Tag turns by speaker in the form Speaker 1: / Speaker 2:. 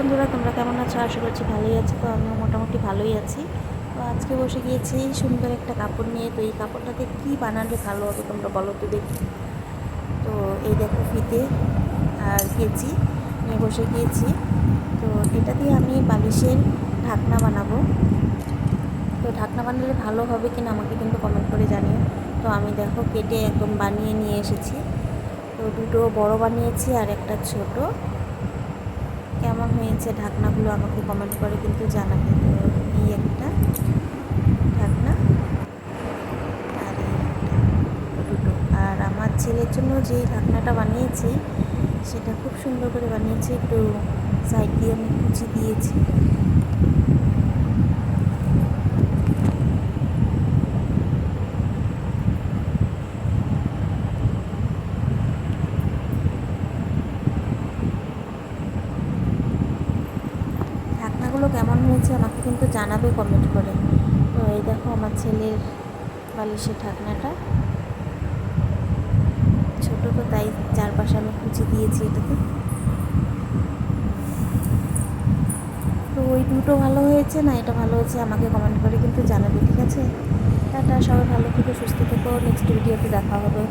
Speaker 1: বন্ধুরা, তোমরা কেমন আছো? আশা করছি ভালোই আছো। তো আমিও মোটামুটি ভালোই আছি। তো আজকে বসে গিয়েছি সুন্দর একটা কাপড় নিয়ে। তো এই কাপড়টাতে কী বানালে ভালো হবে তোমরা বলো তো দেখি। তো এই দেখো ফিতে আর কেচি নিয়ে বসে গিয়েছি। তো এটা দিয়ে আমি বালিশের ঢাকনা বানাবো। তো ঢাকনা বানালে ভালো হবে কিনা আমাকে কিন্তু কমেন্ট করে জানিও। তো আমি দেখো কেটে একদম বানিয়ে নিয়ে এসেছি। তো দুটো বড় বানিয়েছি আর একটা ছোট। কেমন হয়েছে ঢাকনাগুলো আমাকে কমেন্ট করে কিন্তু জানাবে। তো এই একটা ঢাকনা আর এই একটা, দুটো। আর আমার ছেলের জন্য যে ঢাকনাটা বানিয়েছি সেটা খুব সুন্দর করে বানিয়েছি, একটু সাইড দিয়ে আমি কুচি দিয়েছি। ঢাকনাগুলো কেমন হয়েছে আমাকে কিন্তু জানাবে কমেন্ট করে। তো এই দেখো আমার ছেলের বালিশের ঢাকনাটা ছোটো, তো তাই চারপাশে আমি কুচি দিয়েছি এটাতে। তো ওই দুটো ভালো হয়েছে না এটা ভালো হয়েছে আমাকে কমেন্ট করে কিন্তু জানাবে, ঠিক আছে? টাটা, সবাই ভালো থেকো, সুস্থ থেকো, নেক্সট ভিডিওতে দেখা হবে।